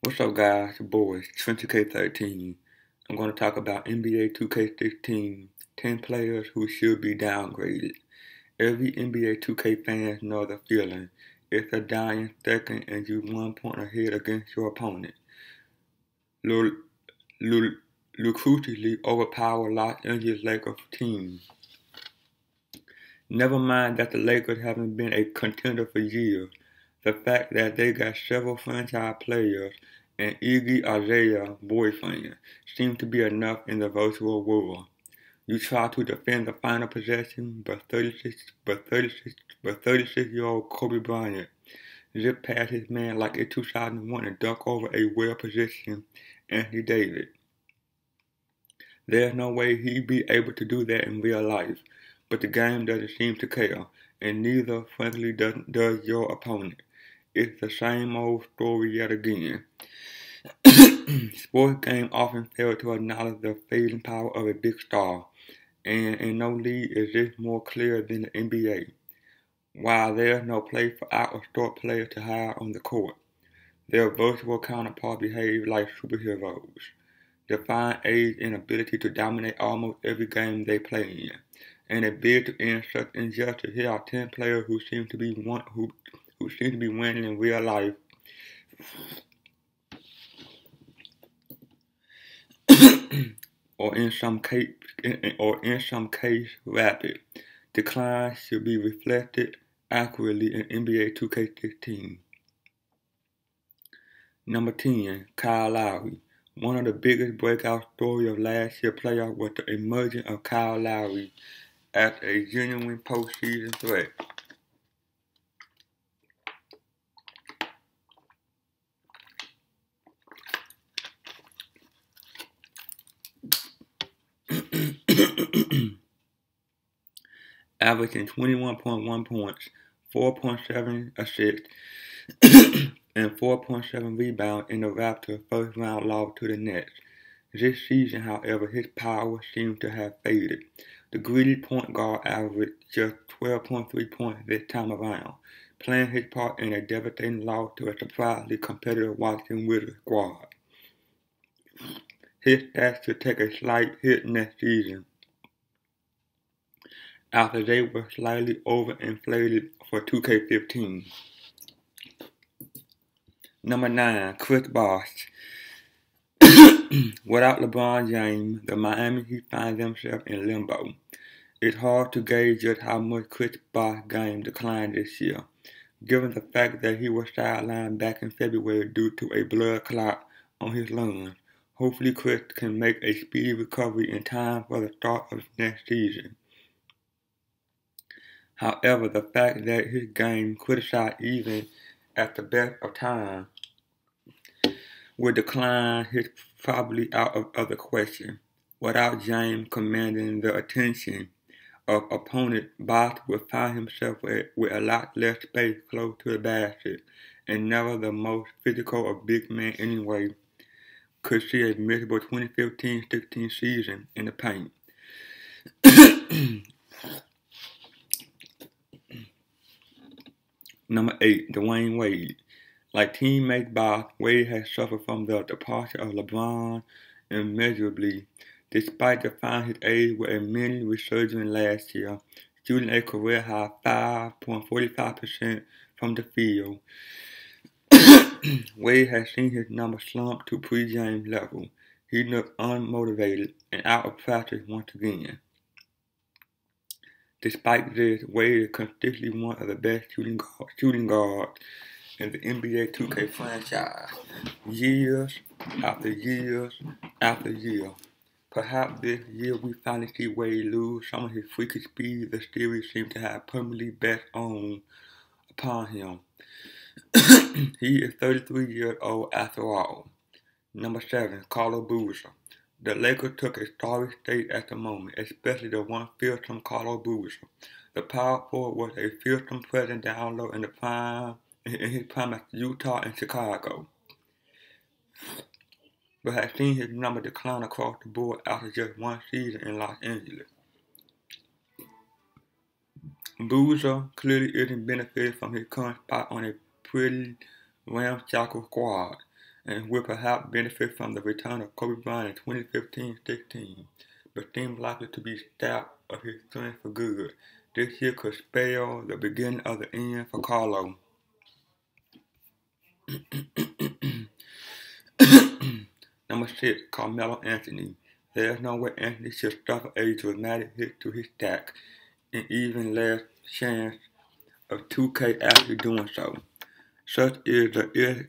What's up, guys? Your boys, 20K13. I'm going to talk about NBA 2K16 10 players who should be downgraded. Every NBA 2K fan knows the feeling. It's a dying second and you 1 point ahead against your opponent. Lucratively overpower Los Angeles Lakers team. Never mind that the Lakers haven't been a contender for years. The fact that they got several franchise players and Iggy Azalea's boyfriend seems to be enough in the virtual world. You try to defend the final possession, but 36-year-old Kobe Bryant zipped past his man like a 2001 and dunked over a well-positioned Anthony Davis. There's no way he'd be able to do that in real life, but the game doesn't seem to care, and neither, frankly, does your opponent. It's the same old story yet again. Sports games often fail to acknowledge the fading power of a big star, and in no league is this more clear than the NBA. While there's no place for out or star players to hide on the court, their virtual counterparts behave like superheroes, defying age and ability to dominate almost every game they play in. And a bid to end such injustice, here are 10 players who seem to be winning in real life. or in some case rapid. Decline should be reflected accurately in NBA 2K16. Number 10, Kyle Lowry. One of the biggest breakout stories of last year's playoff was the emergence of Kyle Lowry as a genuine postseason threat. Averaging 21.1 points, 4.7 assists, and 4.7 rebounds in the Raptors' first-round loss to the Nets. This season, however, his power seems to have faded. The greedy point guard averaged just 12.3 points this time around, playing his part in a devastating loss to a surprisingly competitive Washington Wizards squad. His stats should take a slight hit next season, after they were slightly overinflated for 2K15. Number 9, Chris Bosh. Without LeBron James, the Miami Heat find themselves in limbo. It's hard to gauge just how much Chris Bosh's game declined this year, given the fact that he was sidelined back in February due to a blood clot on his lungs. Hopefully Chris can make a speedy recovery in time for the start of next season. However, the fact that his game, criticized even at the best of times, will decline is probably out of the question. Without James commanding the attention of opponents, Bosh will find himself with a lot less space close to the basket, and never the most physical of big men anyway could see a miserable 2015-16 season in the paint. Number 8, Dwayne Wade. Like teammate Bosh, Wade has suffered from the departure of LeBron immeasurably, despite defying his age with a mini resurgence last year, shooting a career-high 5.45% from the field. Wade has seen his numbers slump to pre-James level. He looked unmotivated and out of practice once again. Despite this, Wade is consistently one of the best shooting guards in the NBA 2K franchise, years after years after year. Perhaps this year we finally see Wade lose some of his freaky speed the series seems to have permanently bet on upon him. He is 33 years old after all. Number 7, Carlos Boozer. The Lakers took a sorry state at the moment, especially the one fearsome Carlos Boozer. The power forward was a fearsome presence down low in his prime at Utah and Chicago, but has seen his number decline across the board after just one season in Los Angeles. Boozer clearly isn't benefiting from his current spot on a pretty ramshackle squad. and will perhaps benefit from the return of Kobe Bryant in 2015-16, but seems likely to be stopped of his strength for good. This year could spell the beginning of the end for Carlo. Number 6, Carmelo Anthony. There is no way Anthony should suffer a dramatic hit to his stack, and even less chance of 2K actually doing so. Such is the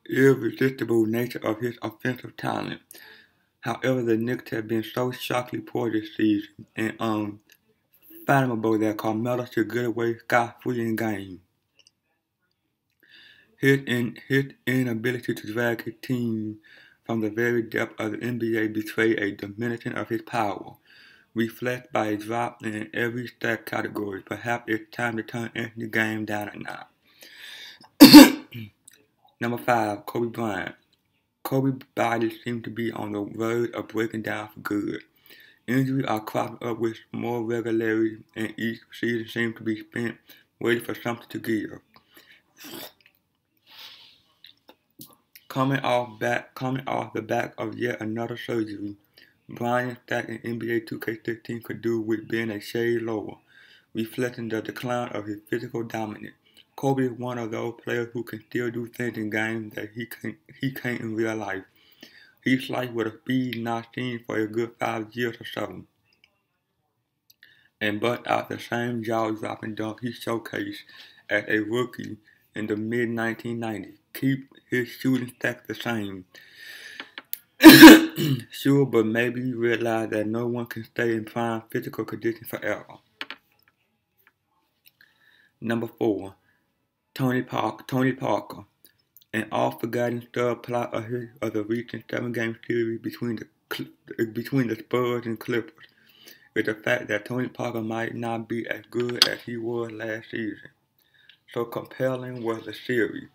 irresistible nature of his offensive talent. However, the Knicks have been so shockingly poor this season and unfathomable that Carmelo should get away scot-free in games. His inability to drag his team from the very depth of the NBA betrays a diminishing of his power, reflected by a drop in every stat category. Perhaps it's time to turn Anthony's game down a notch. Number 5, Kobe Bryant. Kobe's body seems to be on the verge of breaking down for good. Injuries are cropping up with more regularity, and each season seems to be spent waiting for something to give. Coming off the back of yet another surgery, Bryant's stack in NBA 2K16 could do with being a shade lower, reflecting the decline of his physical dominance. Kobe is one of those players who can still do things in games that he can't in real life. He sliced with a speed not seen for a good 5 years or so, and bust out the same jaw-dropping dunk he showcased as a rookie in the mid-1990s. Keep his shooting stack the same. Sure, but maybe you realize that no one can stay in prime physical condition forever. Number 4, Tony Parker. An oft-forgotten stud plot of the recent 7-game series between the Spurs and Clippers is the fact that Tony Parker might not be as good as he was last season. So compelling was the series,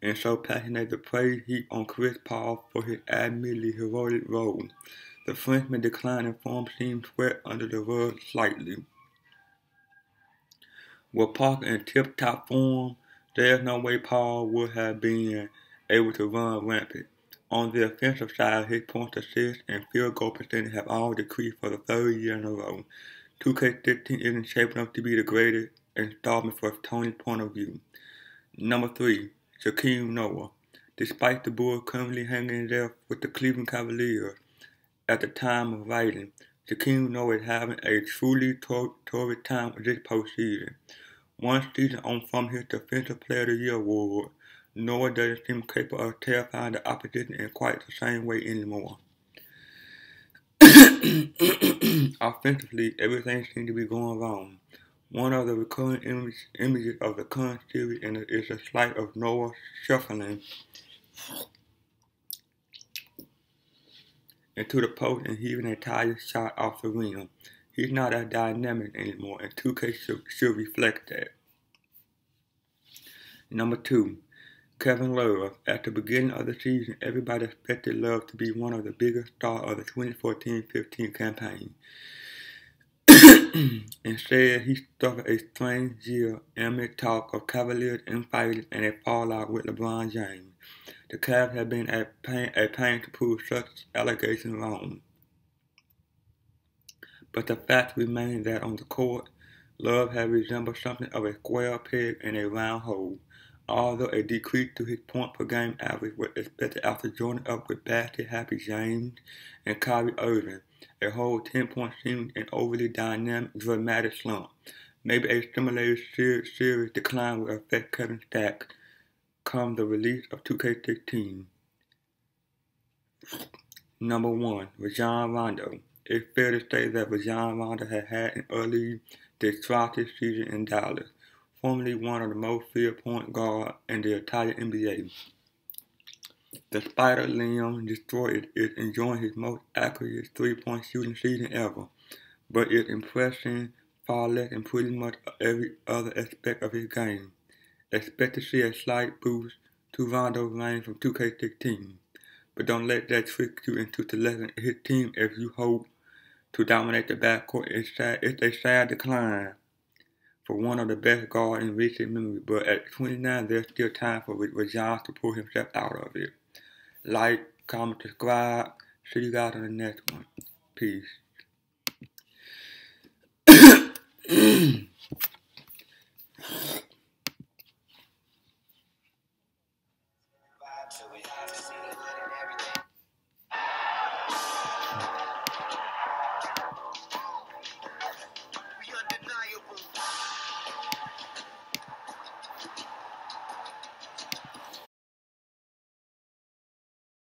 and so passionate the praise heaped on Chris Paul for his admittedly heroic role. The Frenchman declined in form seemed swept under the rug slightly. With Parker in tip-top form, there is no way Paul would have been able to run rampant. On the offensive side, his points, assists, and field goal percentage have all decreased for the 3rd year in a row. 2K16 isn't shaping up to be the greatest installment from Tony's point of view. Number 3, Shaquille Noah. Despite the Bulls currently hanging there with the Cleveland Cavaliers at the time of writing, Shaquille Noah is having a truly torrid time this postseason. One season on from his Defensive Player of the Year award, Noah doesn't seem capable of terrifying the opposition in quite the same way anymore. Offensively, everything seems to be going wrong. One of the recurring images of the current series is a slight of Noah shuffling into the post and heaving a tired shot off the rim. He's not as dynamic anymore, and 2K should reflect that. Number 2, Kevin Love. At the beginning of the season, everybody expected Love to be one of the biggest stars of the 2014-15 campaign. Instead, he suffered a strange year amid talk of Cavaliers infighting and a fallout with LeBron James. The Cavs have been a pain to prove such allegations wrong. But the fact remains that on the court, Love has resembled something of a square peg in a round hole. Although a decrease to his point per game average was expected after joining up with basket-happy James and Kyrie Irving, a whole 10-point seemed an overly dynamic, dramatic slump. Maybe a similar serious decline will affect Kevin's stack come the release of 2K16. Number 1, Rajon Rondo. It's fair to say that Rajon Rondo has had an early disastrous season in Dallas, formerly one of the most feared point guards in the entire NBA. The Spider Limb Destroyer is enjoying his most accurate 3-point shooting season ever, but is impressing far less in pretty much every other aspect of his game. Expect to see a slight boost to Rondo's range from 2K16, but don't let that trick you into selecting his team if you hope to dominate the backcourt. It's a sad decline for one of the best guards in recent memory, but at 29, there's still time for Rajon to pull himself out of it. Like, comment, subscribe. See you guys on the next one. Peace.